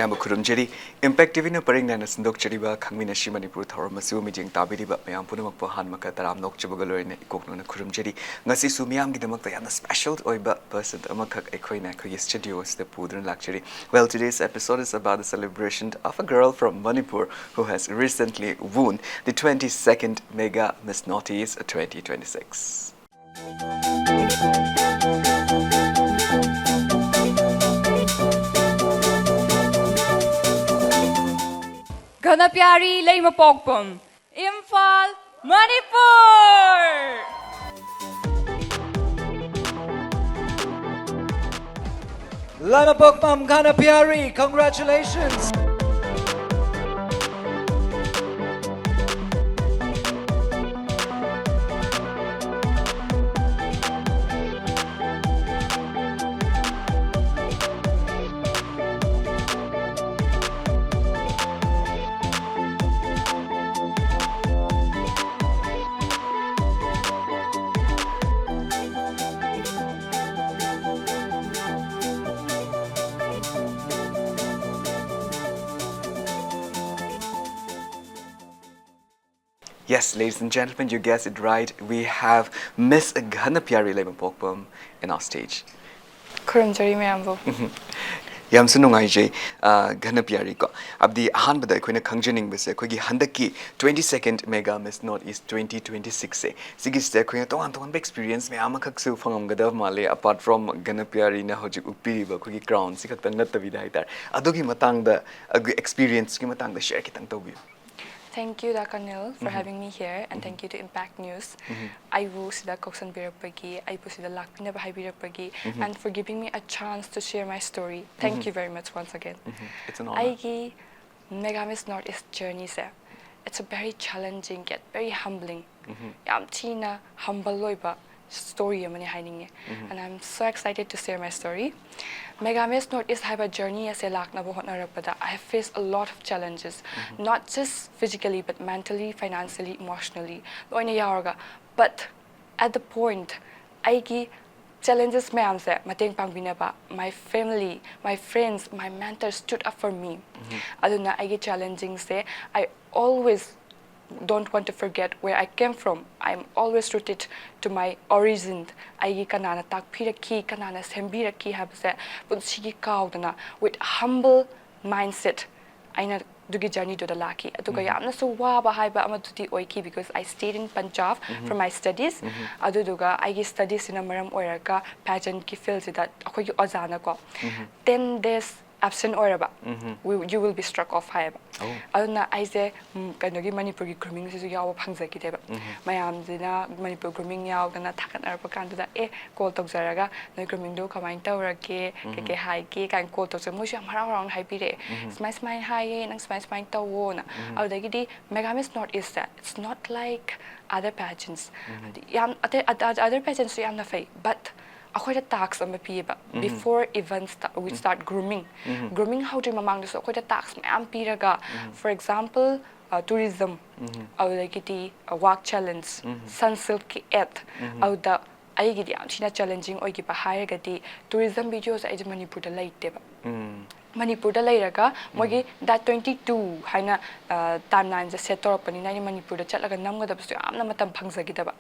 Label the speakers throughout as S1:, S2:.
S1: Ma'am Kurumjeri, Impact TV Paring and Sindok Cheriba, Kangminashi Manipur, Thoramasu, Mijing Tabiriba, Mayam Punamak Hanmaka, Taram Nok Chabagalo in Kokuna Kurumjeri, Nasi Sumiam Gidamak, special Oiba person, Amaka Equina, studios, the Pudran luxury. Well, today's episode is about the celebration of a girl from Manipur who has recently won the 22nd Mega Miss Naughties 2026.
S2: Ganapyari Laimapokpum, Imphal, Manipur!
S3: Laimapokpum Ganapyari, congratulations!
S1: Yes, ladies and gentlemen, you guessed it right. We have Miss Ganapyari Laimapokpum in our stage.
S2: Kurumjari Mayambo.
S1: Yamsu nungaijay Ganapyari ko. Abdi ahanbada akoina khangjaning base akoigi handaki 22nd Mega Miss Northeast 2026 se. Sigiste akoina toan experience me amakaksu fangamgadav male apart from Ganapyari na hojik upiriba akoigi crown sikaktan natabida haitar. Adugi matangda experience ki matangda share kitang tawbi.
S2: Thank you, Dakanil, for having me here, and thank you to Impact News. I was the Koksan Birapagi, I was the Lakpina Bahai Birapagi, and for giving me a chance to share my story. Thank you very much once again.
S1: It's an honor.
S2: Aigi Mega Miss Northeast journey se. It's a very challenging yet very humbling. Yam tina humble loiba story amani haininge, and I'm so excited to share my story. Mega Miss Northeast have a journey as a lakna bohotnarapada. I have faced a lot of challenges, not just physically but mentally, financially, emotionally. But at the point, I challenges mayam se mateng pangbinaba. My family, my friends, my mentors stood up for me. Aduna I challenging se I always don't want to forget where I came from. I'm always rooted to my origin. I kanana takpiraki, kanana sembiraki habse, bunsigi kaudana with humble mindset. I na dugi journey to the laki. Aduga yamna so waba haiba amatuti oiki because I stayed in Punjab for my studies. Aduga I studies in a maram oiraka pageant ki field that akoy ozana ko. 10 days absent oraba. You will be struck off haiba. Aduna I say kanogi Manipuri grooming sisu yawa phangzaki deba. Mayam dina Manipur grooming yaw dana thakan arpa kanduda call tokzaraga no grooming do kamain tawrake ke hai ke kan call tokse mo siya marang hai pire. Smile hai nang smile tawo na. Adagidi Mega Miss Northeast it's not like other pageants. Other pageants yam na fay but akoy tax am piba before events we start grooming. Grooming how do mamang so akoy tax am piraga. For example, tourism, a walk challenge, Sunslik et, the aigidi challenging or give a higher gati tourism videos I Manipur the late deba. Manipur the later mogi that 22 haina timelines set up in Manipur the chatlaga number the amnamatam pangzagitaba.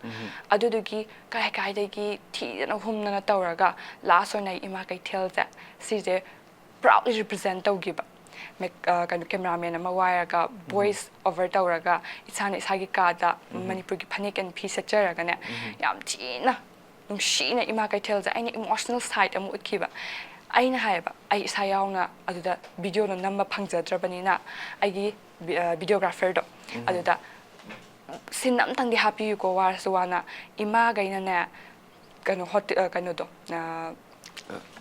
S2: Aduduki kai deki tea and a home nana tauraga last one I imakai tells that Caesar proudly represent Togiba. Make cameraman and Mawaraga, voice over Tauraga, it's an Isagikada, Manipur panic and peace at Jaragana. Yam Tina, Sheena Imakai tells any emotional side and would kiba. I have I sayana at the video number pangza Drabanina, I give videographer do. At the Sinam Tangi happy you go war Suana, Imagaina Canodo.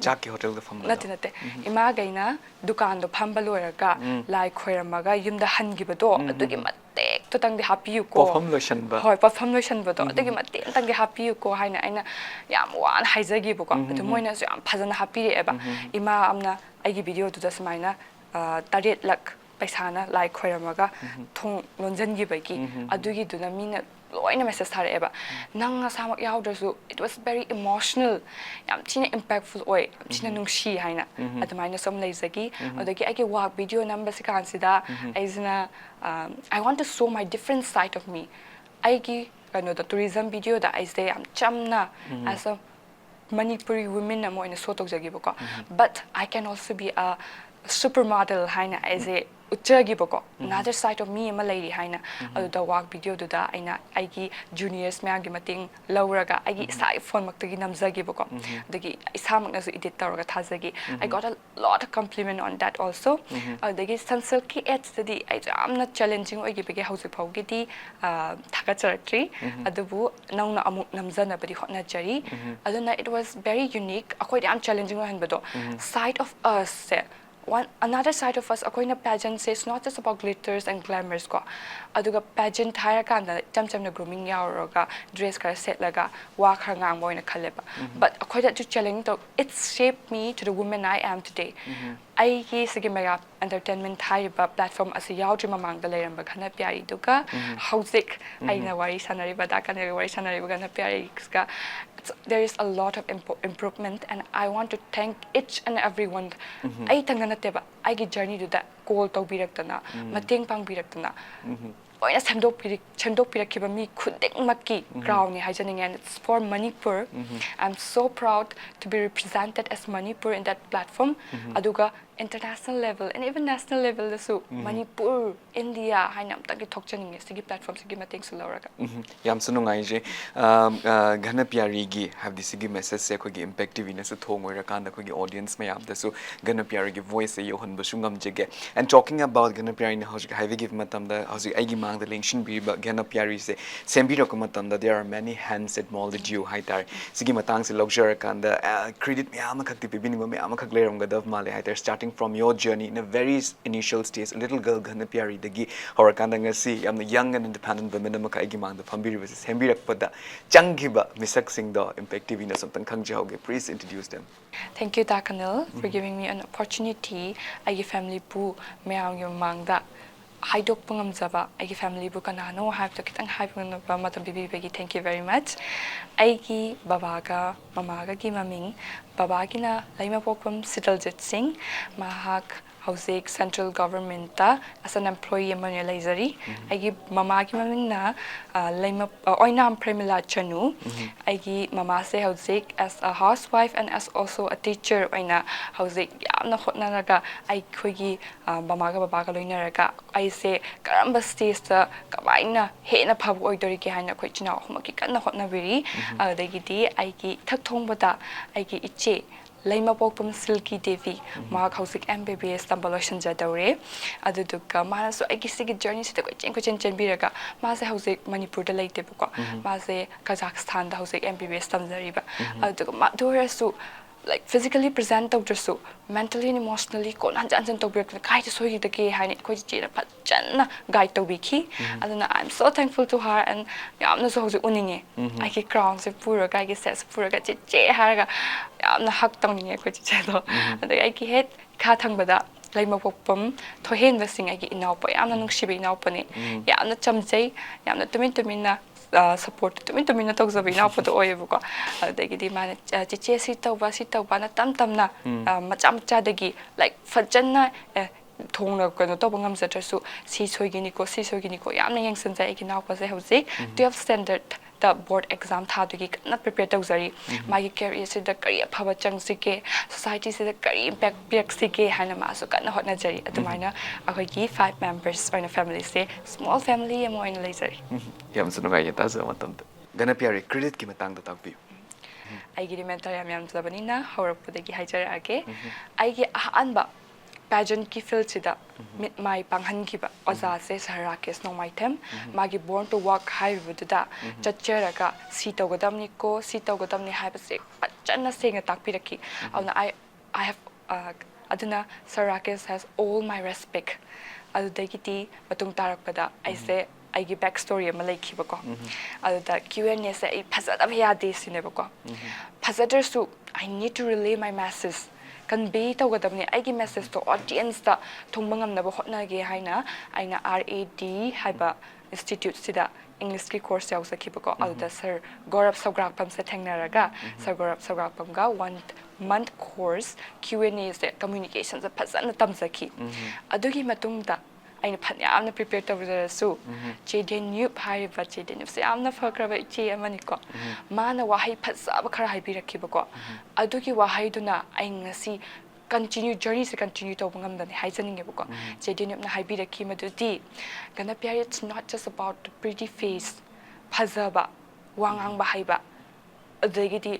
S1: Jackie Hotel the family.
S2: Latinate. Imagaina, Ducando, Pambaloraga, like Queramaga, Yum the Hangibado, to give a take to tang the happy you go.
S1: Perform lotion, but
S2: performation, but to give a take tang the happy you go, Hina, Yam one Haizagibuko, the Moinas, Pazan happy eba. Ima amna, I give video to the Smina, Tadet luck, Paisana, like Queramaga, Tong Lonzangi Baki, Adugi do the mina loina message tharaeba nang samak yaudrsu it was very emotional yam china impactful oi china nungshi haina admaina som leizagi adagi agi work video number sikansida aizna I want to show my different side of me aigi the tourism video that I say am chamna as a Manipuri women amo in a sort of jagiboko but I can also be a supermodel haina as a Uchagiboko, another side of me, a lady haina, the work video do that, I gi juniors magimating, Lauraga, I gi side phone Maktaginam Zagiboko, the Isamak editor Tazagi. I got a lot of compliment on that also. The gi Sunslik the I'm not challenging or give a house of Pogiti, Takachari, Adabu, Nauna Amuk Namzana, but hotna Jerry. It was very unique, quite challenging handbado. Side of us. Another side of us, a pageant says not just about glitters and glamours. Aduga pageant hire kanda cham na grooming yauraga dress kara set laga walk hangang mo in a kaleba. But according to challenge, it shaped me to the woman I am today. I sige mega entertainment hire platform as a yaudri mamang the layer bagana piari duga housick I na wari sanari badaka na wari sanari bagana piari ka. There is a lot of improvement and I want to thank each and everyone. I tangana teba I get journey to that goal to biraktana mating pang biraktana. Oya sendok pirak mi kudeng maki crown and it's for Manipur. I'm so proud to be represented as Manipur in that platform. Aduga international level and even national level so Manipur, India, hainam tagi tokchaning sigi platform sigi mating sulauraga.
S1: Yam sunungai je Ghana Piarigi have the sigi message se ko gi impactive ina su thong oi rakanda ko gi audience mayam da so Ghana Piarigi voice e yohan basungam jege. And talking about Ghana Piari na hoji have give matam da hoji aigi mang the linkshin bi ba Ghana Piari se sembi ro ko matam da there are many hands that molded you haitar sigi matang se luxury kanda credit mayam khakti bibini mayam khak leram ga dav male haitar starting from your journey in a very initial stage, a little girl Ghana Piari dagi horakanda ngasi am the young and independent women amaka aigi mang the phambiri versus hembirak pada changhiba misak sing the impactive ina something khangjaoge. Please introduce them.
S2: Thank you Dakanil for giving me an opportunity. Aigi family pu mayang yung mangda haidok pangam zaba aigi family bu kanano have to kitang have no matam bibi begi. Thank you very much. Aigi babaga mamaga gi maming babagi na laima pokum Sidaljit Singh mahak Hausik central government as an employee manualizari. Aigi mama ki maming na laima oinam Premila Chanu. Aigi mama se Hausik as a housewife and as also a teacher oina Hausik yamna hotna raga ai khogi mama ga baba ga loina raga ai se karamba stage ta kamaina he na phabu oidori ki haina khoi china humaki kanna hotna biri adagi di aigi thak thongbada aigi iche Laima Pokpum Silky Devi, Mark Hausik MBBS Tambaloshan Jadore, Aduduka, Manaso Agisig journey to the Chinko Biraga, Masa Hausik Manipur the late Buka, Mase Kazakhstan, the Hausik MBBS Tamzariba, Aduka, like physically present of so mentally and emotionally ko nanjan to break the kai so the ke hani ko ji pa chan guide to wiki and I'm so thankful to her and yamna so uninge I ke crown se pura kai ke ses pura ga che ha ga yamna hak tong ni ko ji che do and I ke het kha thang bada laima pokpam to hen vesing I ke inaw pa yamna nung shibi inaw pa ni yamna chamjai yamna tumin na support to me na talk zabi na po to oye buko dagi di man che sita ba na tam na macham cha dagi like fajan na thong na ko to bangam sa su si soigini ko yam na yang san jai ki na pa se hoji 12 standard the board exam tha dagi na prepare to zari magi career se the career phaba chang sike society se the career impact pek sike hana ma so kana hotna jari atumaina akoi ki 5 members or a family se small family mo in laser
S1: Yam sunungai ta sa matam Ghana Piari credit ki matang da takbi
S2: I get mentor yam zabanina horap dagi hajar age I get anba pageant ki field sida mit my panghan ki ba oza se sarakes no my them magi born to work high with da chachera ka sito godam ni ko sito godam ni have se pachana se nga takpiraki I have aduna sarakes has all my respect adu dagiti matung tarakpada I say I give backstory of Malaki Bako. The Q&A say, Pasada this in Eboko. Passager soup, I need to relay my message. Can be to what I give message to audience that Tombangam never hotna ge haina, aina RAD Hyba Institute Sida English ki course yausakibako aduda sir Gaurav Sograkpam se thengnaraga sir Gaurav Sograkpam ga 1 month course Q&A se communication se phajana tamsaki adugi matungda aina phanyamna prepare tawjarasu chedenyup haiba chedenyup se amna fakraba iche amaniko mana wahai phajaba khara haibirakibako adugi wahai duna ai ngasi continue journey se continue to bangam dani haijaninge bako chedenyup na haibiraki maduti gana pyar it's not just about the pretty face phajaba wangang ba haiba adagidi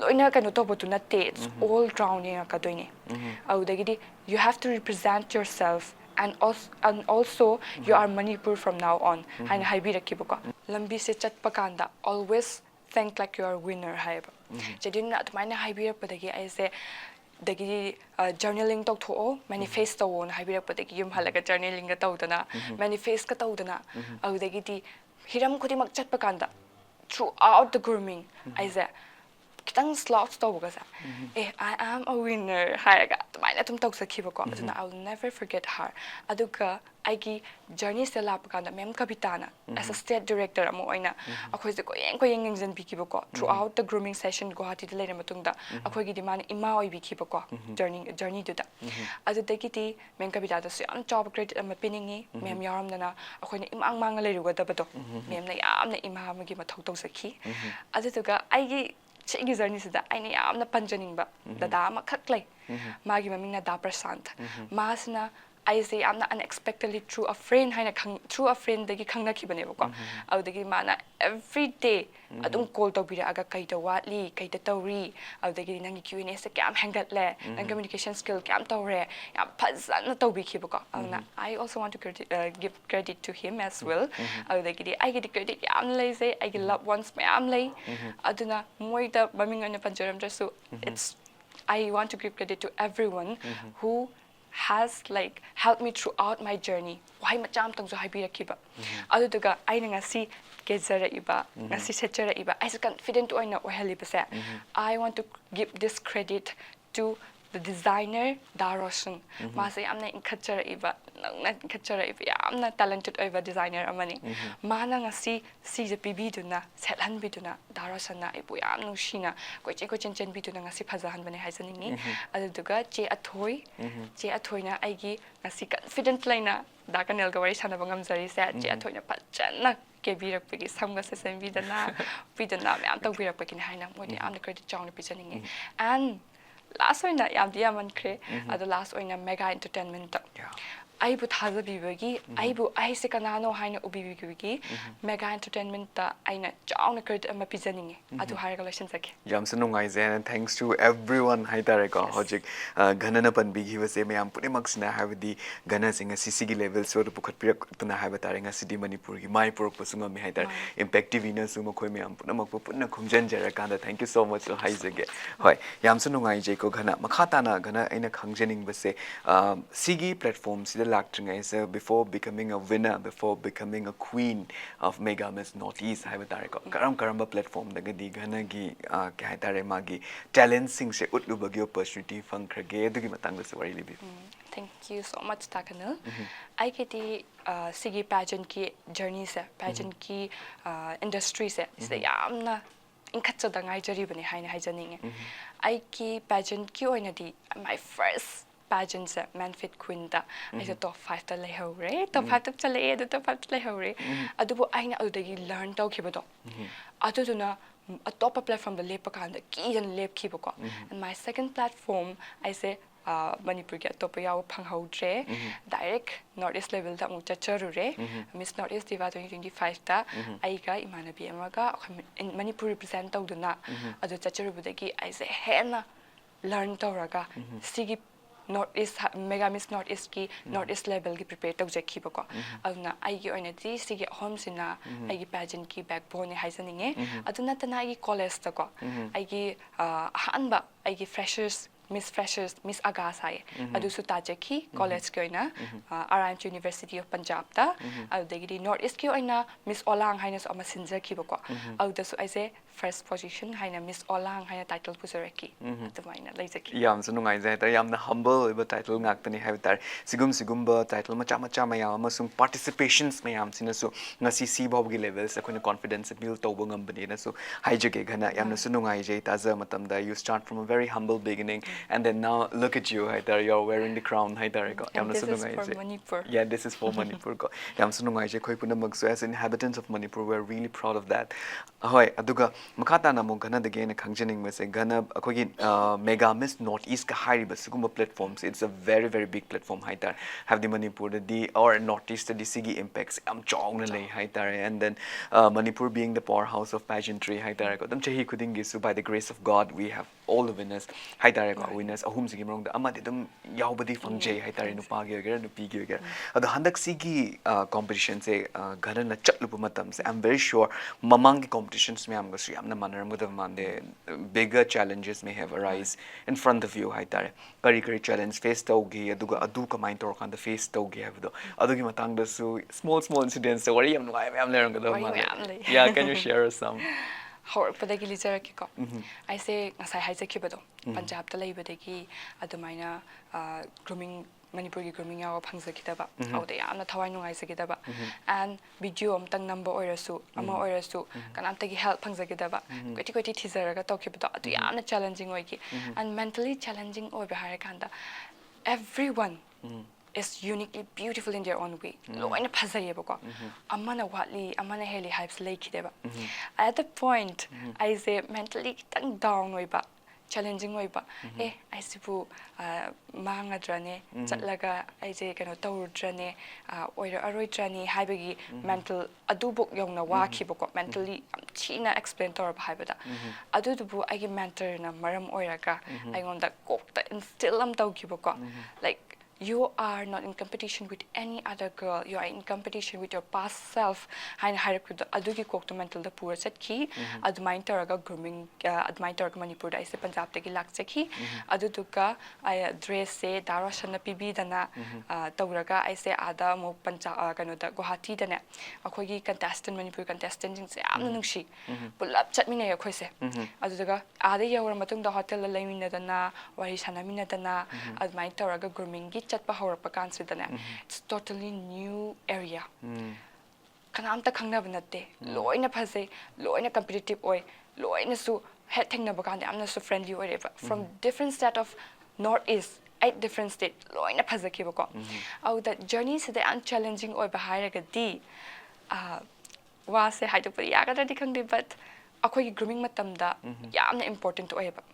S2: loina kanu to botu na te it's all drowning akadoine adagidi you have to represent yourself and also you are Manipur from now on haina haibiraki bako lambi se chatpa kanda always think like you are a winner haiba jedin na atmaina haibirapadagi aise dagi journaling tok tho manifest to on haibirapadagi yum halaga journaling ga tawdana manifest ka tawdana adagi di hiram khudi mak chatpa kanda throughout the grooming aise kitang slots to ga sa I am a winner haiga atmaina tum tok sakhibako aduna I will never forget her aduga aigi journey se lap kanda mem kapitana as a state director amo oina akhoi se ko yeng jen bikibako throughout the grooming session Guwahati de lere matungda akhoi gi dimana ima oi bikibako journey to da adu dagi ti mem kapitana su am job credit am piningi mem yaram dana akhoi na imang mang leru ga dabado mem na yamna ima ma gi mathau tau sakhi adu tuga aigi chegi journey se da aina yamna panjaning ba dada ma khaklai magi maming na da prasant masna I say I'm not unexpectedly through a friend through a friend dagi khangna khibane bako adagi mana every day adum call to bira aga kai ta watli kai ta tawri adagi nang Q&A se kam hangat le nang communication skill kam tawre ya phajana tawbi khibako ana I also want to give credit to him as well adagi I get credit yam lay say I get loved ones mayam lay aduna moida maming ana panjaram so it's I want to give credit to everyone who has like helped me throughout my journey why macham tang so haibirakiba aduga aina ngasi gezara iba ngasi sechara iba I is confident oina oheliba se I want to give this credit to the designer Daroshan masa yamna inkachara iba na inkachara iba yamna talented over designer amani mana ngasi sije bibiduna sethan biduna Daroshan na ibu yam nushina ko chen biduna ngasi phajahan bane haisaningi aduga che athoi na aigi ngasi confident laina dakanel ga wari sana bangam jari se che athoi na phajana ke birakpagi samga se bidana me am tawbirak pagi haina modi am the credit chawna pichaningi and last one yam dia man kre adu last one mega entertainment I bu thaza bibagi I se kanano haina ubibigi mega entertainment ta aina chawna credit ama pijaninge adu haraga lesson sake
S1: yam sunungai zen and thanks to everyone haitare ko hojik ganana pan bigi wase me am puri maksina have the gana singa CCG level so pukhat pirak tuna have tare nga city Manipur gi mai purok pasunga me haitar impact TV na suma khoi me am puna mak puna khumjan jara kanda thank you so much so haizage hoi yam sunungai je ko gana makhata na gana aina khangjening base CG platform is before becoming a winner, before becoming a queen of Mega Miss Northeast, Karamba platform, the Gadi Ganagi, Kaitare Magi, talent sing se utlubagi opportunity, funk rage, the Gimatanga Sawari.
S2: Thank you so much, Takanil. I get the Sigi pageant ki journey se, pageant ki industry se, say yamna in katsa dangai jari bani haina haijaning. I ki pageant ki oinadi my first pageant se manfit queen da I said top 5 ta lehore top 5 ta chale the top 5 ta lehore adubu aina adagi learn taw khibado aduduna a top platform the lepa kanda ki jan lep khibako and my second platform I say Manipur get top yaw phanghodre direct Northeast level da mu chacharure Miss Northeast Diva 2025 ta aiga imanabi amaga Manipur represent tawduna adu chacharubudagi I say hena learn tawraga sigi Northeast Mega Miss Northeast ki Northeast level ki prepare tau jekhi bako aduna aigi oina di sigi home sina aigi pageant ki backbone haisaninge aduna tana aigi college ta ko aigi hanba aigi freshers Miss Freshers Miss Agas hai adu su tajaki college ki oina RM University of Punjab ta adugidi North East ki oina Miss Olang haina so ama sinjar ki bako aduda su aise first position haina Miss Olang haina title pusareki adumaina leijaki
S1: yam su nungai jai tar yam na humble ba title ngak tani hai tar sigum ba title macha mayam amasung participations mayam sina su ngasi si bob gi levels akoina confidence build tawba ngam bani na su haijage ghana yam na su nungai jai ta za matam da you start from a very humble beginning and then now look at you hai tar you're wearing the crown hai tar ko yam na su nungai jai
S2: Manipur.
S1: yeah this is for Manipur ko yam su nungai jai khoi puna mag so as inhabitants of Manipur we're really proud of that hoi aduga makata na mo ghana de ge na khangjening me se ghana akogi mega miss North East ka hari ba suguma platforms it's a very big platform hai tar have the Manipur the or North East the sigi impacts am chong na lei hai tar and then Manipur being the powerhouse of pageantry hai tar ko dam chahi khuding gi su by the grace of God we have all the winners hai tar ko winners ahum sigi mrong da amadi dum yaubadi fangjai hai tar nu pa gi gera nu pi gi gera ado handak sigi competition se ghana na chatlu matam se I'm very sure mamang ki competitions me am ga su yamna manaram ga mande bigger challenges may have arise in front of you hai tar kari challenge face tawgi aduga adu kamai tor kan the face tawgi habdo adugi matang da su small incidents wari yam nuai am learn ga da yeah can you share us some
S2: haurakpadagi lijaraki ko aise ngasai haijakibado Punjab ta leibadagi adumaina grooming Manipur ki grooming yaw phangjakidaba aude yamna thawai nungai sakidaba and video amtang number oirasu ama oirasu kanamtagi help phangjakidaba koti thizaraga tokibado adu yamna challenging oiki and mentally challenging oi bahara kanda everyone is uniquely beautiful in their own way loina phajayeba ko amana watli amana heli hypes leikideba at the point I say mentally kitang down oiba challenging oiba I sibu mangadrane chatlaga I say kano tawdrane oira aroidrane haibagi mental adubok yongna wakibako mentally china explain torba haibada adudubu agi mentor na maram oiraga aingonda kokta instill am tawkibako like you are not in competition with any other girl you are in competition with your past self haina hairkuda adugi kokto mental da pura setki admain taraga grooming admain taraga Manipur da ise Punjab tagi lakchaki aduduka I dress se darashana pibi dana tawraga ise ada mo Punjab kano da Guwahati dana akhogi contestant Manipur contestant jing se amna nungshi pulap chatmina ya khoise aduduga ada yawra matung da hotel la laimina dana wari sanamina dana admain taraga grooming gi chatpa hawrapa kansidana it's totally new area kanamta khangnaba natte loina phase loina competitive oi loina su het thengnaba kan amna su friendly oi from different set of North East 8 different state loina phazaki bako au that journey is the challenging oi bahiraga di wa se haidu pari yaga da khangde but akoi grooming matamda yamna important oi ba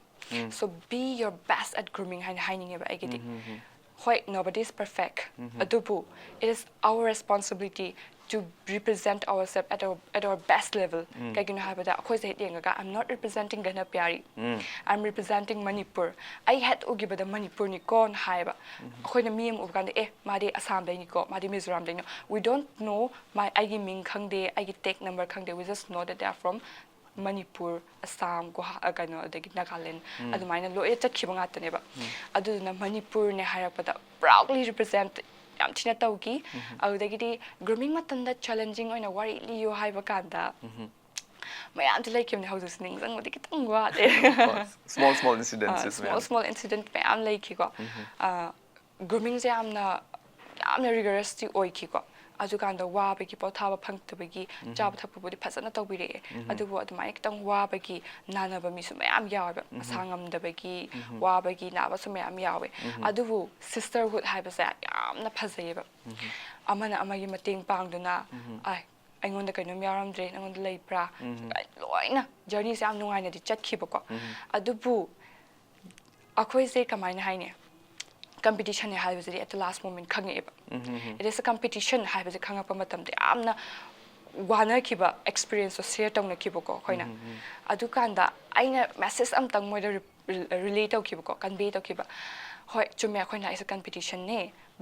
S2: so be your best at grooming haining ba aigidi Hoi, nobody is perfect. Adubu, it is our responsibility to represent ourselves at our best level. I'm not representing Ghana Pyari. I'm representing Manipur. I had to give the Manipur ni kon haiba. Hoi na miyam ubgande madi Assam dai ni ko, madi Mizoram dai no. We don't know my agi ming khangde, agi take number khangde. We just know that they are from Manipur, Assam, Guwahati, Nagaland, adumaina loya chakhiba ngataneba aduna Manipur ne harapada proudly represent yam thina tawgi adugidi grooming matanda challenging oina wari liyo haiba kanda mayam laikim ne hausus ning sang modi kitang wa
S1: small incidents
S2: small incident mayam laiki ko grooming je amna rigorous ti oiki ko adukanda wabagi pothaba phangtabagi chaba thapubudi phasana tawbire adubu adumai kitang wabagi nanaba misu mayam yawa asangamdabagi wabagi naba su mayam yawe adubu sisterhood haibasa yamna phazayeba amana amagi mating pangduna ai aingonda kainom yaramdre nangonda leipra loina journey se am nungaina di chatkibako adubu akhoi se kamaina haine competition haibasari at the last moment khangeba it is a competition haibase khangapa matamde amna wana kiba experience so share tawna kibako khoina adukanda aina message am tang moida relate taw kibako convey taw kiba hoi chumya khoina is a competition ne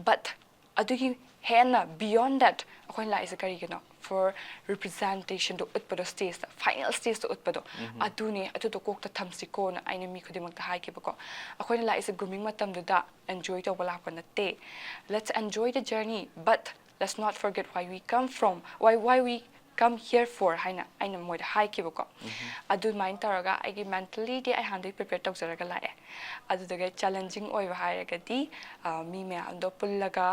S2: but adugi henna beyond that akhoi la is kari gino for representation to utpado stage final stage to utpado aduni atu to kok ta thamsi ko na aina mi khodimak ta hai ki bako akhoi la is grooming matam da enjoy to bala ko na te let's enjoy the journey but let's not forget why we come from why we come here for haina aina moi da hai ki bako adu mind taraga agi mentally di I handle prepare tok jaraga la e adu daga challenging oi ba hai ga di mi me ando pullaga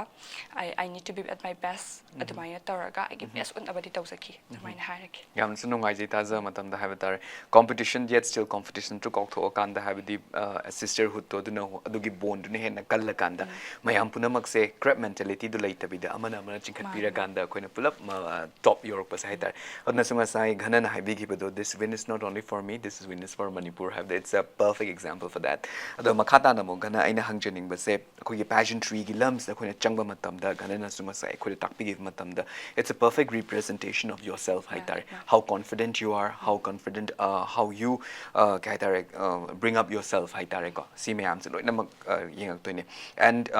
S2: I need to be at my best adu mai taraga agi best un abadi tok zaki adu mai hai ki
S1: yam sunu ngai ji ta za matam da have tar competition yet still competition to kok tho kan da have the sisterhood to no adu gi bond ne hen kal kan da mayam punamak se crab mentality du laita bi da amana chingkhat pira kan da koina pulap top Europe pas hai tar adna sunga sai ghana na habi gi bedo this win is not only for me this is win is for Manipur have it's a perfect example for that ado makhata na mo ghana aina hangjening ba se khoi pageantry gi lams da koina changba matam da ghana na sunga sai khoi takpi gi matam da it's a perfect representation of yourself hai tar how confident you are how confident how you kai tar bring up yourself hai tar ko si me am se loi na yengak toine and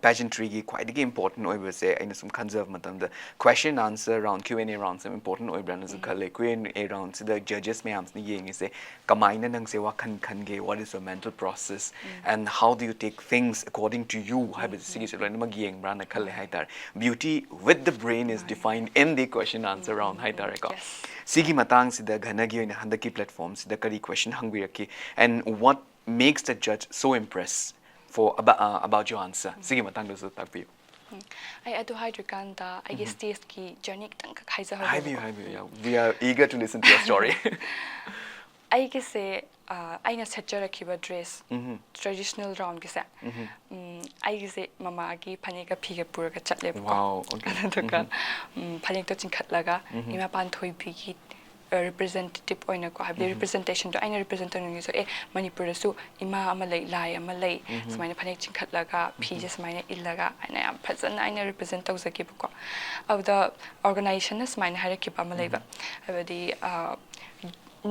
S1: pageantry gi quite important oi ba se aina sum conserve matam da question answer round Q&A round some important oi brand as khale Q&A round so the judges me am ni yeng se kamaina nang se wa khan ge what is your mental process and how do you take things according to you have sigi se loi na mag yeng brand khale hai tar beauty with the brain is defined in the question answer round hai tar ko sigi matang sida ghana gi oina handaki platform sida kari question hangbiraki and what makes the judge so impressed for about your answer sigi matang do so takpi
S2: I adu hydrokanda I guess stage ki journey tang ka khaisa ho
S1: hi yeah we are eager to listen to your story
S2: I guess aina setjara kiba dress traditional round ki sa I guess mama gi phane ka phi ga pura ka chatle
S1: wow okay
S2: aduka phane to chingkhat laga ima pan thoi phi gi representative oina ko have the representation to aina representation so Manipur su ima ama lai ama lai smaina phane chingkhat laga phi je smaina illaga aina am phajana aina represent tau zaki ko of the organization smaina hare ki pa ma leiba abadi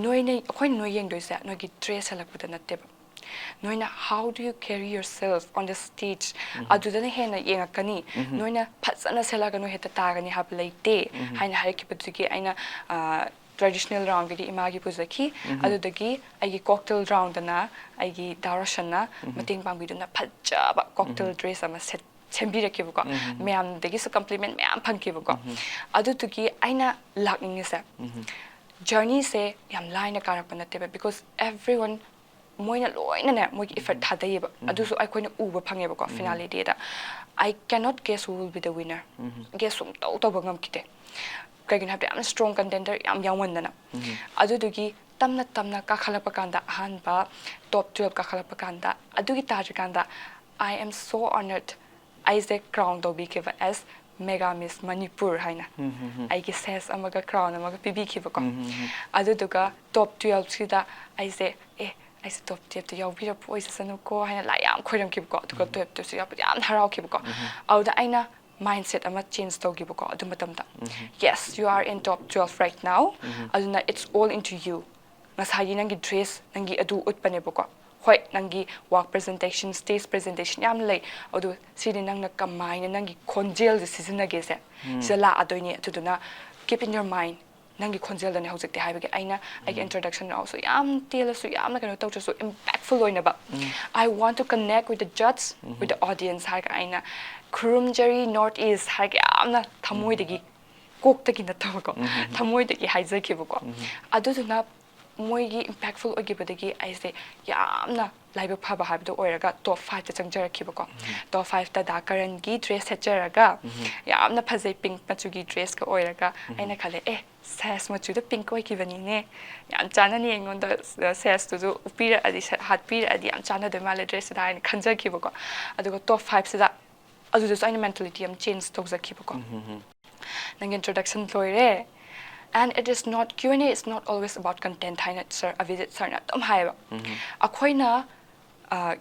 S2: noine khoi noi yeng doi sa noi gi dress halak puta natte noina how do you carry yourself on the stage adu dana hena yenga kani noina phajana selaga no heta tagani hab leite haina hare ki putuki aina traditional round gi imagi puzaki adudagi agi cocktail round na agi darashana mating pangbi na phajaba cocktail dress ama set chembirakibuko mayam dagi su compliment mayam phangkibuko adutugi aina lakning se journey se yam line karakpa natte because everyone moina loina ne moi effort thadaiba adusu ai koina uba phangeba ko finale da I cannot guess who will be the winner guess sum to bangam kite kagin have am strong contender am yawandana adudugi tamna ka khalapa kanda hanba top 12 ka khalapa kanda adugi tajikanda I am so honored I say crown to be given as Mega Miss Manipur haina I guess says amaga crown amaga pibi kibako aduduga top 12 sida I say I say top 12 to yaw bira voice sanu ko haina la yam khoiram kibako aduga top 12 sida yam harau kibako auda aina mindset ama change togibako adu matamda yes you are in top 12 right now aduna it's all into you ngasagi nangi dress nangi adu utpane bako hoi nangi work presentation stage presentation yam lay adu sidi nangna kamaina nangi konjel de season age se sela adoini atuduna keep in your mind nangi konjel da ne hojekte haibage aina age introduction also yam telasu yam na kano tawchu impactful oina ba I want to connect with the judge with the audience ha aina Kurumjari Northeast haga amna thamoidagi koktagi natawako thamoidagi haizakibako aduduna moigi impactful ogibadagi I say yamna laiba phaba habdo oiraga top 5 ta changjarakibako top 5 ta dakaran gi dress hecharaga yamna phajai pink machugi dress ka oiraga aina khale sas machu da pink oi kibani ne yam chana ni engon da sas tu upira adi hat pira adi yam chana de mala dress da aina khanjakibako adugo top 5 sida adu just aina mentality am change tokzakibako nang introduction loire and it is not Q&A is not always about content haina sir a visit sir na tom haiba akhoina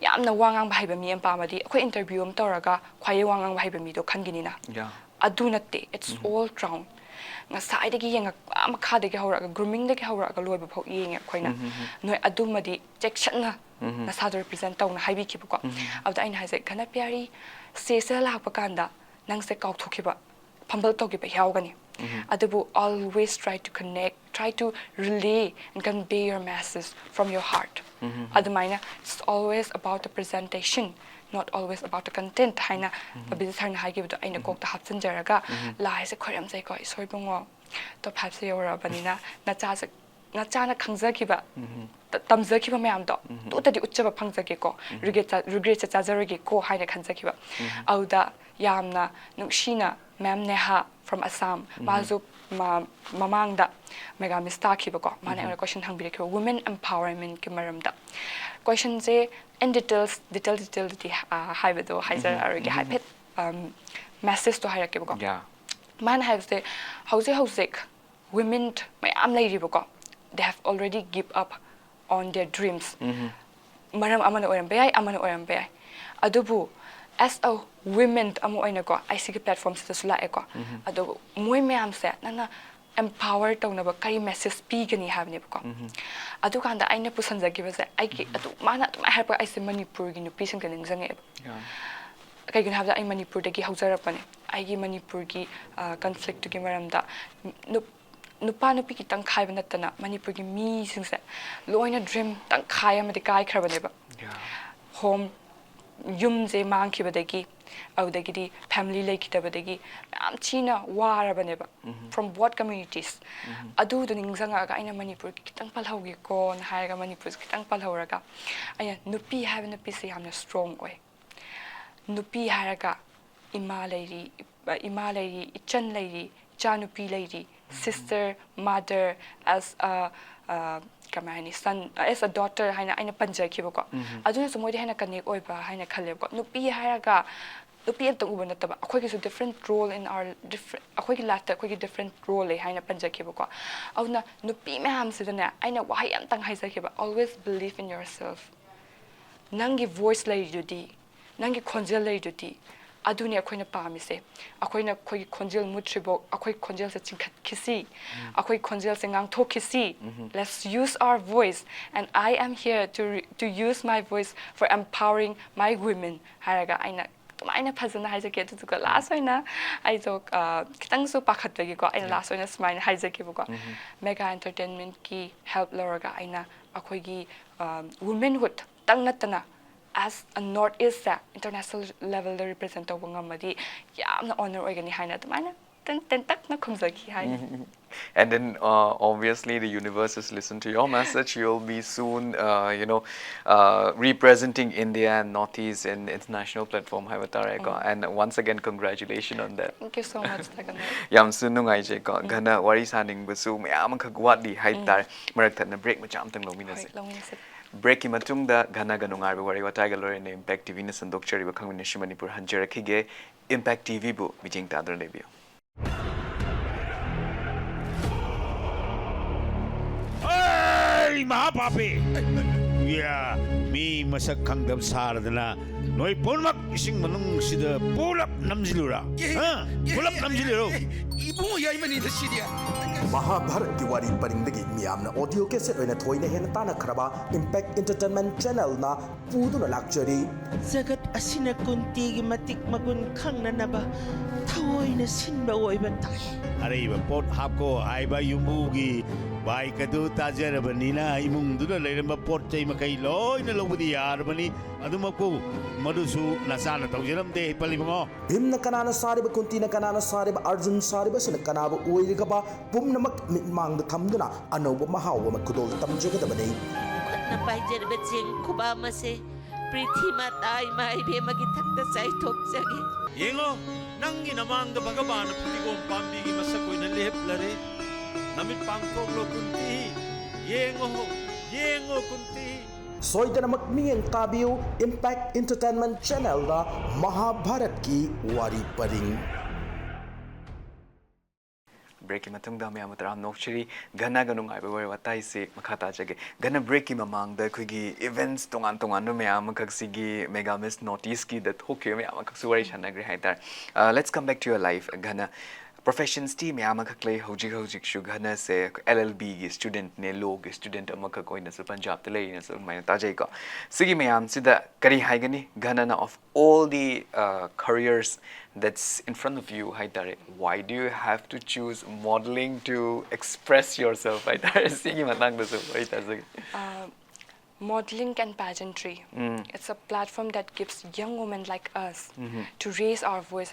S2: yamna wangang bhaiba mi am pamadi akhoi interview am toraga khwai wangang bhaiba mi do khangini na adu natte it's all round nga sai dagi yenga am kha dagi hawra grooming dagi hawra ga loiba phok yenga khoina noi adu madi section na na sa represent taw na haibi kibako abda aina haise khana pyari sesala hakpa kanda nangse kauthokiba phambal togiba yaugani adabu always try to connect, try to relay and convey your message from your heart. Adamaina, it's always about the presentation, not always about the content. Haina abisar na hagi budo aina kok ta hapsan jaraga la haise khoram sai ko isoi bungo to phapse yora banina na cha na khangza kiba tamza kiba mayam do to tadi uchaba phangza ke ko regret cha jarage ko haina khanza kiba auda yamna nushina ma'am neha from Assam mazu mamangda mega mistake ba ko mane ana question hangbire ke women empowerment ke maramda question je in details di haibedo haiser arage haipet message to haira ke ba ko
S1: yeah
S2: man has the house women mayam lady ba ko they have already give up on their dreams maram amana oram bayai adubu as a women amo oina ko ICK platforms ta sula eko ado moi mayam se nana empower tawna ba kari message pi gani habne ba ko adu kanda aina pusanza gi ba se ai ki adu mana tum har pa ICK Manipur gi nu pi sing kaning zange kai gin habda ai Manipur da gi haujara pane ai gi Manipur gi conflict gi maram da nupa nupi ki tang khai ba natana Manipur gi mi sing se loina dream tang khai amadi kai khra ba ne ba home yum je mang ki badagi audagi family like kitabadagi am china wara baneba from what communities adu du ningzanga ga ina Manipur kitang palhaugi ko na haiga Manipur kitang palhauraga aya nupi have nupi se amna strong oi nupi haraga ima lady ichan lady chanupi lady sister mother as a kamani son as a daughter haina aina panja kibo ko aduna so moide haina connect oi ba haina khale ko nupi haraga nupi ento uba nataba akhoi ki so different role in our different akhoi ki lata akhoi ki different role le haina panja kibo ko auna nupi me ham sidana aina wahai am tang haisa kiba always believe in yourself nangi voice lai judi nangi khonjel lai judi aduni akhoi na pamise akhoi na khoi khonjel mutribo akhoi khonjel se chingkhat khisi akhoi khonjel se ngang thok khisi let's use our voice and I am here to use my voice for empowering my women haraga aina phazana haise ke tu ko last oina ai jo kitang so pakhat bagi ko aina last oina smile haise ke ko mega entertainment ki help loraga aina akhoi gi womanhood tang natana as a Northeast international level the represent of ngamadi yamna honor organi haina tamana ten tak na khumzaki haina
S1: and then obviously the universe has listened to your message. You'll be soon representing India and Northeast in international platform and once again congratulations on that.
S2: Thank you so much Tagan
S1: yam sun nungai je ko gana wari saning basu mayam khak wadi haitar marak thana break macham tang lominase break ki matung da gana ga nungar wari watai ga lore ne Impact TV na sandok chari ba khangminashi Manipur hanjara khige Impact TV bu bijing ta dar lebio
S4: Hey mahapapi ya mi masak khangdam saradana noi ponmak ising manung sida pulap namjilura pulap namjiluro
S5: ibungo yai mani da sidia
S6: Mahabharat ki wari paringdagi miyamna audio cassette oina thoina hena tana khraba Impact Entertainment Channel na puduna lakchari
S7: Zagat asina kunti gi matik magun khangna naba thawoina sinba oiba tai
S4: are iba pot hapko aiba yumugi bai kadu tajarabani na imung duna leiramba pot chai makai loina lobudi yarabani adumaku madusu nasana tawjaram de palibango
S6: Bhimna kanana sariba kuntina kanana sariba Arjun sariba sina kanaba oirigaba pumnamak mitmang thamduna anoba mahawa makudol tamjagadabani
S7: na paijarba jeng kuba mase prithi matai mai be magi thakta sai thok jage
S8: yengo nangi namang da bhagavan putigom pambi gi masakoi na leplare namit pangkok lo kunti yengo kunti
S6: Soidanamak miyeng tabiu Impact Entertainment Channel na Mahabharat ki wari paring
S1: break ki matung da mayam taram nokchiri gana ganung ai wari watai se makhata jage gana break ki mamang da khigi events tongan no mayam kaksigi mega miss Northeast ki that hoke mayam kaksuwari chanagri haitar let's come back to your life gana professions ti mya ma khak lei hojik shu ghana se LLB gi student ne law gi student ama khak oina su Punjab te lei na su mai ta jai ko sigi myam sida kari haigani ghana na of all the careers that's in front of you haidare why do you have to choose modeling to express yourself haidare sigi matang da su haidare
S2: Modeling and pageantry. It's a platform that gives young women like us to raise our voice.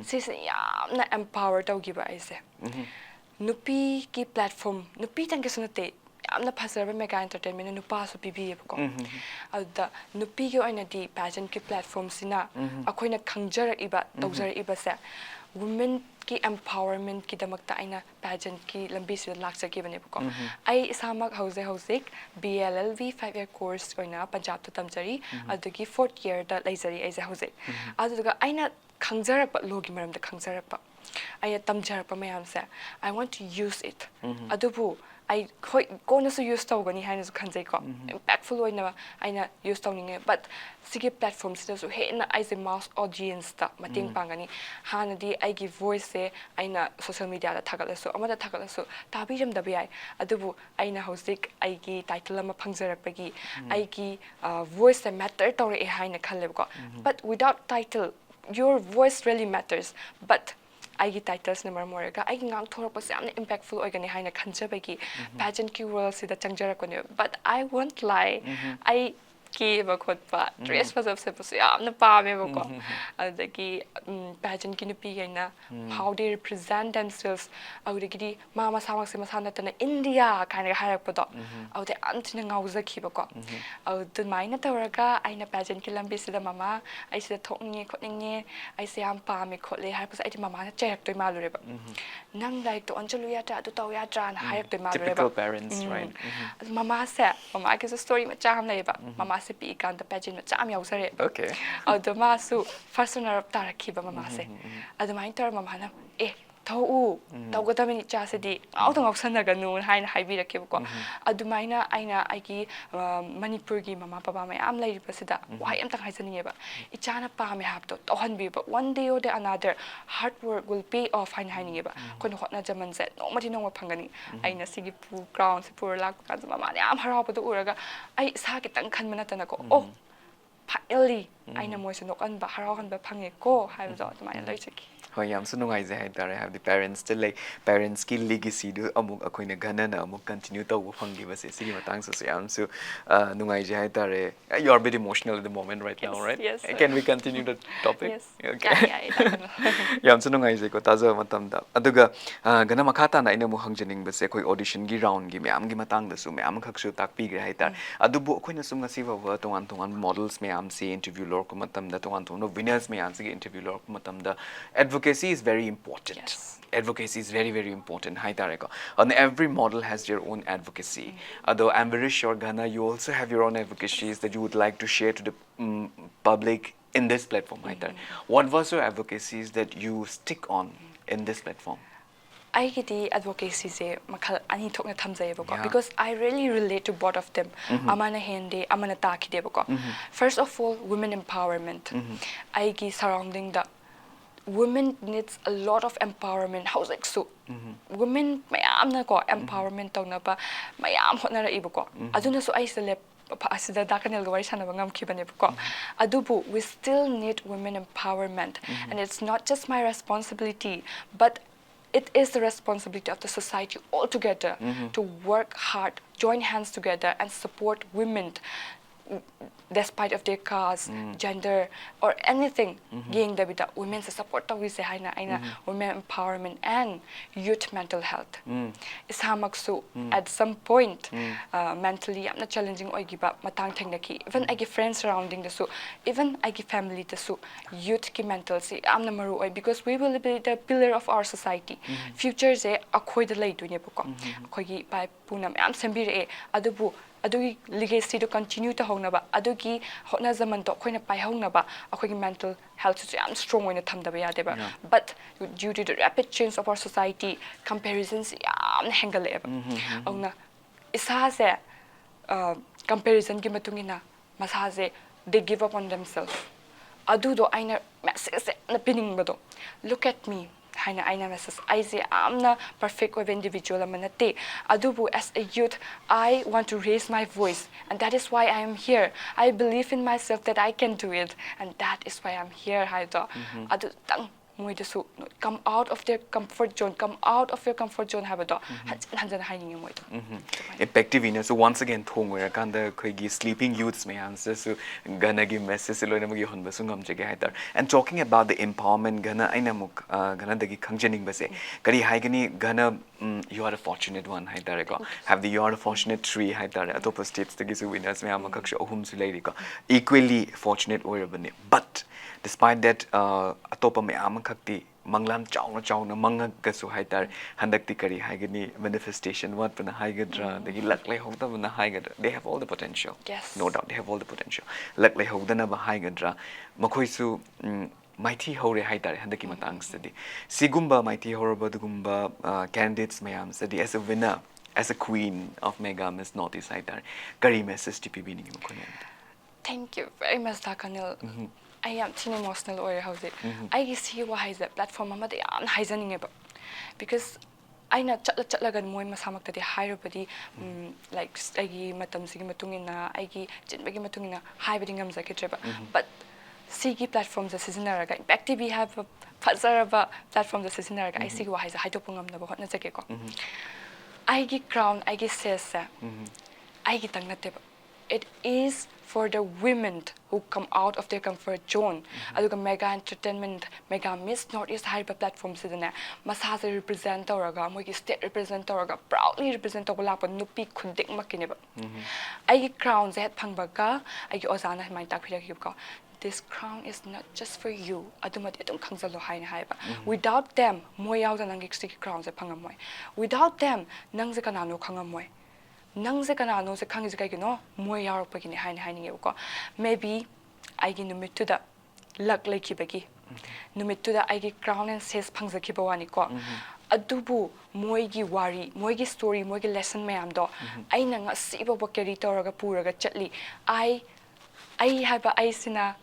S2: This is empowered to give us. Nupi ki platform. Nupi tang kesunate. Amna phasarba mega entertainment nupa so pibi ko. Ada nupi ki oina di pageant ki platform sina. Akoina khangjar iba tawjar iba sa. Women ki empowerment ki damakta aina pageant ki lambi se laksa ki bane ko ai samak hauzik BLLV 5-year course oina Punjab to tamjari adagi 4th year da laizari ai hauzik aduga aina khangjarap logi maram da khangjarap ai tamjarap mayam se I want to use it adubu I kona su use tawgani haina su khanjai ko impactful oina aina use tawninge but sigi platforms da su hena ai the mass audience ta mating pangani hana di ai gi voice se aina social media da thagalasu amada thagalasu tabiram da bai adubu aina hosik ai gi title ama phangjarapagi ai gi voice se matter tawre e haina khalle ko but without title your voice really matters but I titles na marmorega I ngang thorap pa samna impactful oigani haina khanjabagi pageant ki world sida changjara ko ne but I won't lie I ki ba khotpa dress pa sabse pa yamna paame ba ko adagi pageant ki nupi gaina how they represent themselves audagi mama samak se masana tana India kind of harak pa do aude antina ngauza ki ba ko aud maina tawraga aina pageant ki lambi sida mama ai sida thokni khotninge ai se am paame khotle har pa ai mama na check toy malure ba nang like to anjalu ya ta to taw ya tra na harak toy malure ba
S1: typical parents right
S2: mama ki story ma cham lai ba mama se pi kan ta pageant ma cham yaw sare
S1: okay
S2: aduma su first runner up tarakhi ba mama se aduma inter mama na thau tawgadamini cha se di autang option ga nu haina haibi rakhe ko adumaina aina aigi Manipur gi mama papa ma am lai pasida why am tang haisani ba ichana pa me hab to tohan bi ba one day or the another hard work will pay off haina haini ba kon hotna jaman se no mati no phangani aina sigi pu ground se pur lak ka mama ne am harau pa to uraga ai sa ki tang khan mana tana ko finally aina mo se nok an ba harau han ba phange ko ha ba adumaina lai chaki
S1: hoi yam su nungai je haidare have the parents still like parents ki legacy du amuk akoina ghana na amuk continue to wo phangi ba se sigi matang su yam su nungai je haidare you are a bit emotional at the moment right now right
S2: yes
S1: can we continue the topic
S2: yes
S1: okay
S2: yeah
S1: yam su nungai je ko taza matam da aduga ghana makhata na ina mu hangjaning ba se koi audition gi round gi myam gi matang da su myam khak su tak pi gre haidar adubu akoina sum ngasi ba tongan models myam se interview lor ko matam da tongan winners myam se interview lor ko matam da advocacy is very important.
S2: Yes.
S1: Advocacy is very, very important. Hi, Tareka. And every model has their own advocacy. Although I'm very sure, Ghana, you also have your own advocacies that you would like to share to the public in this platform. Hi, what was your advocacies that you stick on in this platform?
S2: I get the advocacy se makal ani thokna thamjai ba because I really relate to both of them amana hende amana taki de ba first of all women empowerment I gi surrounding the women needs a lot of empowerment how like so women mayam na ko empowerment tawna ba mayam hotna ra iba ko aduna so I select asida dakanel gawari sana bangam kibane ko adubu we still need women empowerment and it's not just my responsibility but it is the responsibility of the society altogether to work hard, join hands together and support women despite of their caste, gender or anything gain the bita women support we say haina aina women empowerment and youth mental health is hamaksu at some point mentally I'm not challenging oigiba matang thengnaki even I give friends surrounding the so even I give family the so youth ki mental si am na maru oi because we will be the pillar of our society future se akhoi da lei duine ko akhoi gi pai punam am sembire adubu adugi legacy to continue to honaba adugi hotna zaman to khoina pai honaba akhoi mental health is am strong in thamda ba yade ba but due to the rapid change of our society comparisons am hengale ba auna isa se comparison gi matungina masa se they give up on themselves adu do aina message na pinning ba do look at me haina aina message aise amna perfect of individual amanate adubu as a youth I want to raise my voice and that is why I am here. I believe in myself that I can do it and that is why I'm here haida adu tang moidasu come out of their comfort zone, come out of your comfort zone habado hanjan haining moido
S1: effective ina so once again thong wer kanda khoigi sleeping youths me answer so gana gi message loina magi honba sungam jage haidar. And talking about the empowerment gana aina muk gana dagi khangjening base kari haigani gana you are a fortunate one haidar ko have the you are a fortunate tree haidar atop states dagi su winners me amakak shu ahum su leiri ko equally fortunate oirabane but despite that atopa me amakakti manglan chauna mangaga su haidar handakti kari haigani manifestation what pana haigadra dagi laklai hogda bana haigadra they have all the potential.
S2: Yes.
S1: No doubt they have all the potential laklai hogdana ba haigadra makhoi su mighty hore haidar handaki matang study sigumba mighty horaba dugumba candidates mayam study as a winner as a queen of Mega Miss Northeast haidar kari message TPB ni makhoi.
S2: Thank you very much Dakanil. I am teen emotional or how's it I see why is that platform amada yam haizaning ba because aina chatlagan moi masamakta de hairabadi like agi matam sigi matungina agi jinbagi matungina haibadi ngamzaketreba but sigi platforms the seasonaraga in fact we have a fazaraba platform the seasonaraga I see why is haidopungam na ba hotna jake ko agi crown agi says agi tangnateba it is for the women who come out of their comfort zone. Aduga Mega Entertainment, Mega Miss Northeast Hyper platform sidana masasa represent tawraga moigi state represent tawraga proudly represent tawlapa nupi khundik makineba. Ai crown zet phangbaga ai ozana mai takphira kibka. This crown is not just for you. Adumat edum khangzalo haina haiba. Without them, moy yawda nang extra crown ze phangamoy. Without them, nang ze kanano khangamoy. Nang se kanano se khangi kai no moi yarok pagini haini ko maybe I gi numit to the luck like bagi numit to the I gi crown and says phangzaki bawani ko adubu moi gi wari moi gi story moi gi lesson mayam do ai nang asiba ba carry toraga puraga chatli I have a I sina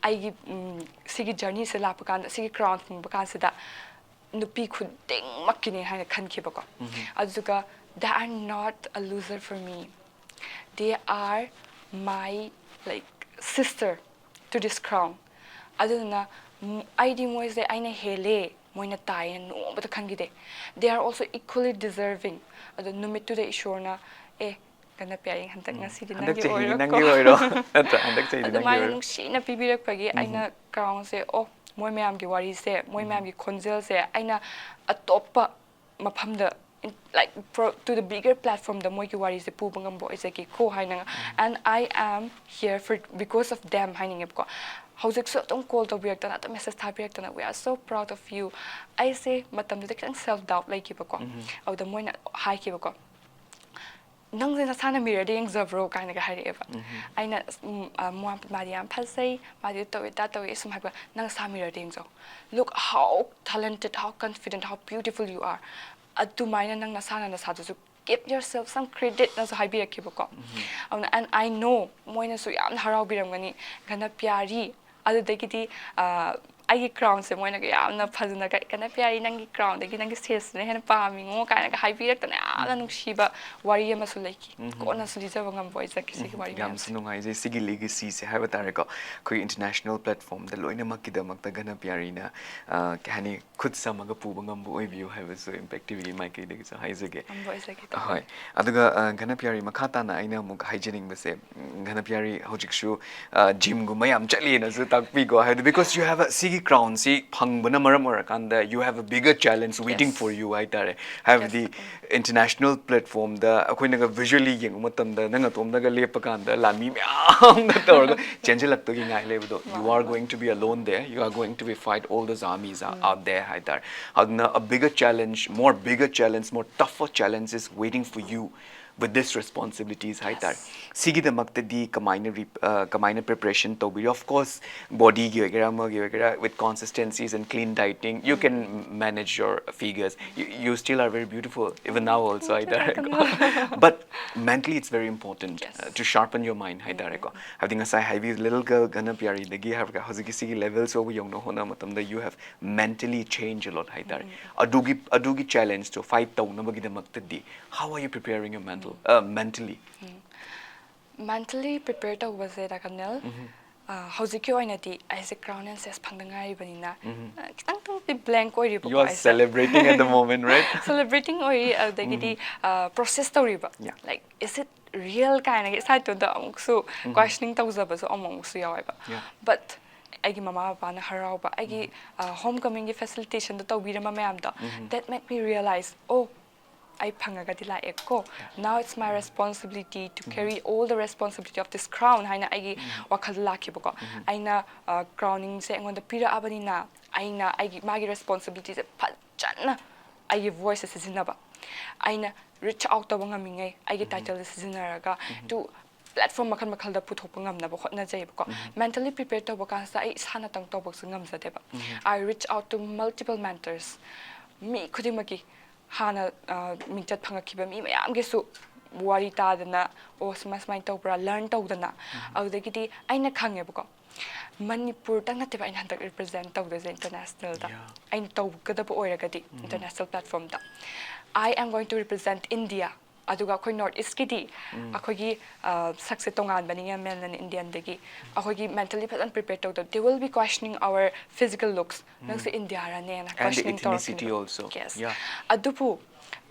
S2: I gi sigi journey se la pakan sigi crown pakan se da nupi khuding makini haina khanki ba ko azuka they are not a loser for me. They are my like sister to this crown. Aduna ID moise de aina hele moina tai no but khangide. They are also equally deserving. Adu numit to the ishorna kana pyai hantak ngasi din nangi oiro. Handak chei nangi oiro. Adu nungsi na pibirak pagi aina crown se moi mayam gi wari se moi mayam gi khonjel se aina atopa maphamda like to the bigger platform the moi ki wari se pu bangam boy se ki ko hainanga and I am here for because of them haining ko how's it so don't call the weird that message tabirek that we are so proud of you I say matam de kang self doubt like ko au the moi na hai ki ko nang zena sana mirror de exobro kind of hari eva aina mo mariam phasai mari to ta to isum ha nang sa mirror de exo look how talented how confident how beautiful you are Adumaina nang nasana na sadu give yourself some credit na so haibiraki ko and I know moina so yam harau biramgani gana pyari adu dagiti ai crown se moina ga yam na phajna ga kana pyari nangi crown dagi nangi ses ne hen pami ngo kana ga haibirak ta na nungsiba wari ama su leki ko na su dija bangam boy sa kisi ki wari
S1: yam sunungai je sigi legacy se haba tare ko koi international platform da loina makida makta gana pyari na kahani khud samaga pu bangam bo oi view have so impact tv mai kai dagi sa haizage
S2: boy sa ki
S1: hoi aduga gana pyari makhata na aina muk hygienic base gana pyari hojik shu gym gu mayam chali na su takpi go have because you have a sigi crown si phangbana maram orakanda you have a bigger challenge waiting for you I tare have the international platform the akoina ga visually yeng matam da nang atom da ga lepakanda lami myam da torga chenjelak to gi ngai lebudo you are going to be alone there you are going to be fight all those armies out there I tare a bigger challenge more tougher challenge is waiting for you with this responsibilities hai tar sigi the makta di kamaina preparation to be of course body gi ogera with consistencies and clean dieting you can manage your figures you still are very beautiful even now also hai tar but mentally it's very important to sharpen your mind hai tar ko having a heavy little girl gana pyari dagi have ka hoziki sigi levels over yong no hona matam da you have mentally changed a lot hai tar adugi challenge to fight to na bagi da makta di how are you preparing your mentally
S2: mentally prepared to was it akanel howziki oinati as a crown and says pandangai banina kitang tong blank oi
S1: you are celebrating at the moment right
S2: celebrating oi the process to riba like is it real kind of side to the so questioning to zaba so among so yawa but agi mama papa na harau ba agi homecoming facilitation to tawira ma mayam da that make me realize oh I pangaga dila eko now it's my responsibility to carry all the responsibility of this crown haina agi wakhal lakhi bako aina crowning se ngon da pira abani na aina agi magi responsibility se phajana agi voice se sinaba aina reach out to banga mingai agi title se sinaraga to platform makhal makhal da puthok ngam na ba khotna jai bako mentally prepared to baka sa ai sana tang to bak ngam za deba I reach out to multiple mentors mi khudimaki hana mingchat phangakhiba mi mayam ge su wari ta dana o smas mai tawbra learn tawdana adagidi aina khange bako Manipur tang natte ba ina handak represent tawda international da aina tawgada ba oiragadi international platform da I am going to represent India aduga khoi north east kidi akhogi success tongan baninga men Indian degi akhogi mentally phasan prepared to they will be questioning our physical looks nang se India ra ne na questioning
S1: and ethnicity also
S2: yes adupu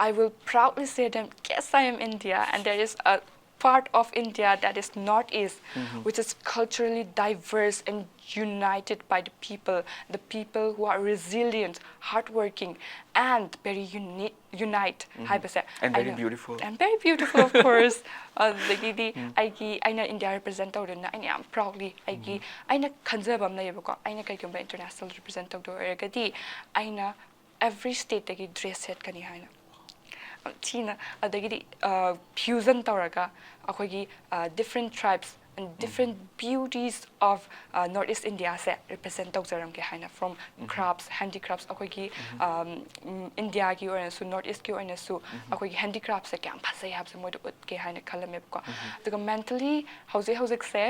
S2: I will proudly say them yes I am India and there is a part of India that is northeast which is culturally diverse and united by the people who are resilient hardworking and very unite
S1: and very beautiful
S2: of course the aina India represent na I am proudly aina khanjabam na yebako aina kai kamba international represent to ergadi aina every state dagi dress set kani haina China adagidi fusion tawraga akogi different tribes and different beauties of northeast India se represent tawjaram ke haina from crafts handicrafts akogi India ki or so northeast ki or so akogi handicrafts se kyam phasai habse mod ut ke haina khalame ko the mentally how's se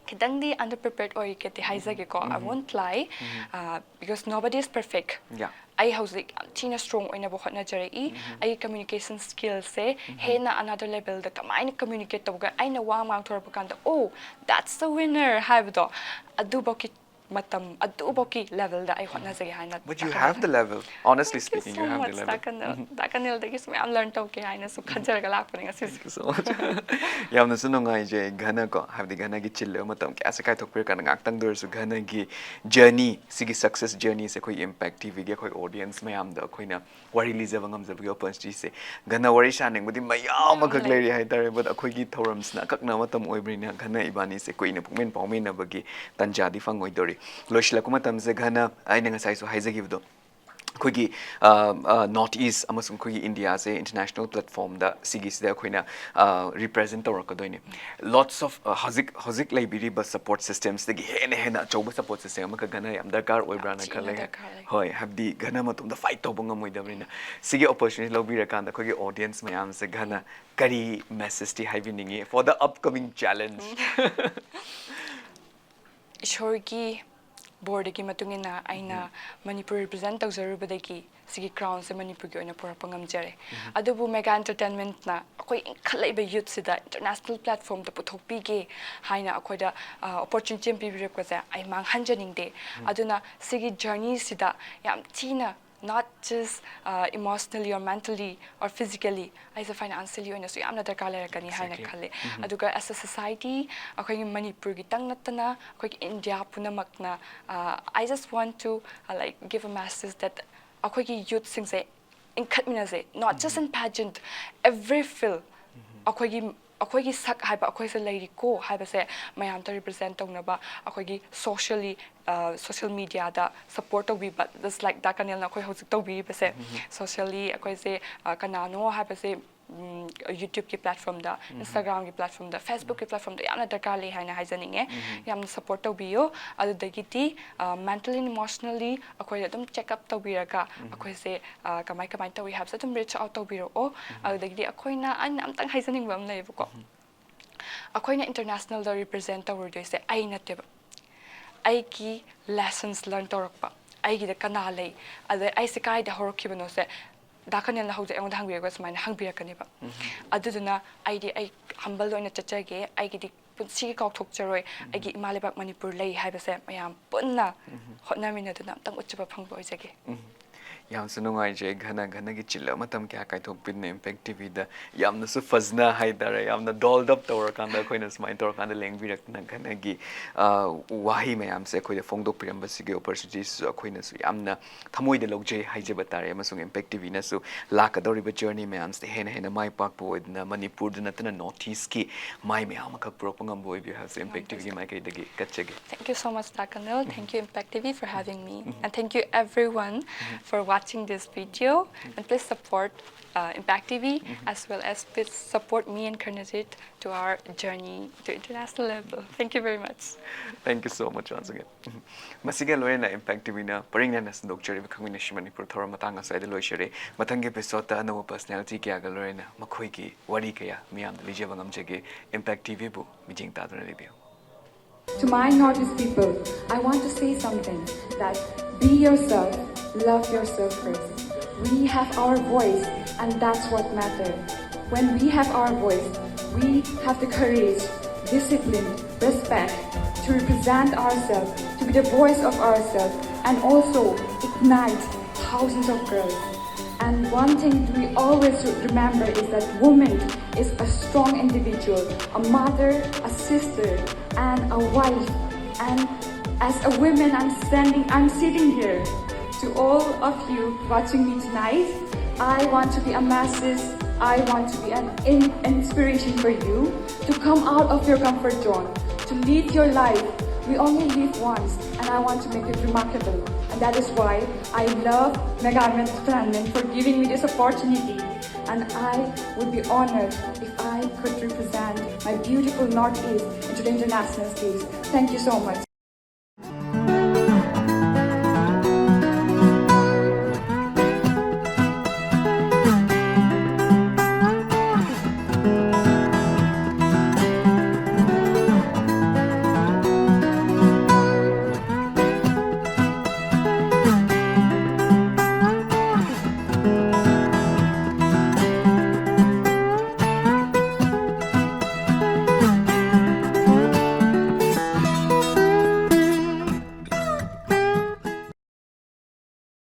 S2: kitang di underprepared or get haizage ko I won't lie because nobody is perfect I hauzik China strong oina bo khotna jari I communication skills se hena another level da kamai communicate toga aina wa mang thor bakanda oh that's the winner habdo adu boki matam adu boki level da I khotna jari haina
S1: but you have the level honestly speaking you have the level
S2: dakanil da gis me am learn to ke haina so khajar ga lak paninga sis
S1: so much yamna sunu ngai je ghana ko have the ghana gi chille matam ke asa kai thok per kan ngak tang dur su ghana gi journey sigi success journey se koi impact tv ge koi audience mayam da koina wari lizaba ngam zabi opportunity se ghana wari shaning budi mayam ma gak leri hai tare but akoi gi thorams na kakna matam oibrina ghana ibani se koina pukmen pawmen na bagi tanja di fangoi dori loshla kuma tam se ghana aina ngasai so haizagi bdo kogi north east amasung kogi India se international platform da sigis da koina represent tawra ka doine lots of hozik library bus support systems de hena choba support system ka gana yam darkar oibra na khale hoy have the gana matum da fight to banga moidamrina sigi opportunity lobby ra kan da kogi audience mayam se gana kari message ti haibiningi for the upcoming challenge
S2: ishorgi board ki matungina aina Manipur represent tawjarubadagi sigi crown se Manipur gi oina porapangam jare adubu mega entertainment na akoi khalaiba youth sida international platform ta puthokpi ge haina akoi da opportunity mpi bi ko sa ai mang hanjaning de aduna sigi journey sida yam china not just emotionally or mentally or physically as a financially oina so yamna darkar lera kani haina khale aduga as a society akoi Manipur gi tang natana akoi India punamakna I just want to like give a message that akoi youth sing say in KHANGMINASI not just in pageant every field akoi sak haiba akoi se leiri ko haiba se mayam ta represent tong na ba akoi socially social media da support of but just like da kanel na akoi hosik to bi se socially akoi se kanano haiba se YouTube ki platform da, Instagram ki platform da, Facebook ki platform da yamna darkar lei haina haijaninge yamna support tawbiyo adudagiti mentally and emotionally akhoi adum check up tawbiraga akhoi se kamai tawi habs adum reach out tawbiro o adudagiti akhoina an amtang haijaning bam nei ko akhoina international da represent tawur se ai nateba ai ki lessons learned torakpa ai gi da kana lei ade ai se kai da horokibano se dakanel na hauja ang hangbira ko sumai hangbira kaniba aduduna ID ai humble loina chachage ai gi punsi ka thok charoi ai gi imalebak manipur lei haibase mayam punna hotnamina duna tang uchba phangbo ojage
S1: yam su nungai je ghana gi chilla matam kya kai thok pin impact tv da yam na su fazna haidara yam na dolled up tawar kan da khoina smai tor kan da lengbi rak na ghana gi wahi mayam se khoi da phongdok piram ba sige opportunities khoina su yam na thamoi da logje haije batare amasung impact tv na su laka dori ba journey mayam se hena mai pak bo na manipur da na north east ki mai mayam ka propangam boy bi has impact tv mai kai dagi kachege.
S2: Thank you so much Dakanil, thank you Impact TV for having me and thank you everyone for watching this video and please support Impact TV as well as please support me and Karnajit to our journey to international level. Thank you very much.
S1: Thank you so much once again. Masiga loina Impact TV na paring na nas doctor ba KHANGMINASI Manipur thora matanga sa de loishere matangi episode ta no personality kya ga loina makhoi ki wari kaya miyam lije bangam jege Impact TV bu mijing ta dona review.
S9: To my Northeast people, I want to say something that be yourself, love yourself first. We have our voice and that's what matters. When we have our voice, we have the courage, discipline, respect to represent ourselves, to be the voice of ourselves and also ignite thousands of girls. And one thing we always remember is that woman is a strong individual, a mother, a sister, and a wife. And as a woman, I'm sitting here. To all of you watching me tonight, I want to be a message. I want to be an inspiration for you to come out of your comfort zone, to live your life. We only live once, and I want to make it remarkable. And that is why I love Megarment Strandman for giving me this opportunity. And I would be honored if I could represent my beautiful Northeast into the international stage. Thank you so much.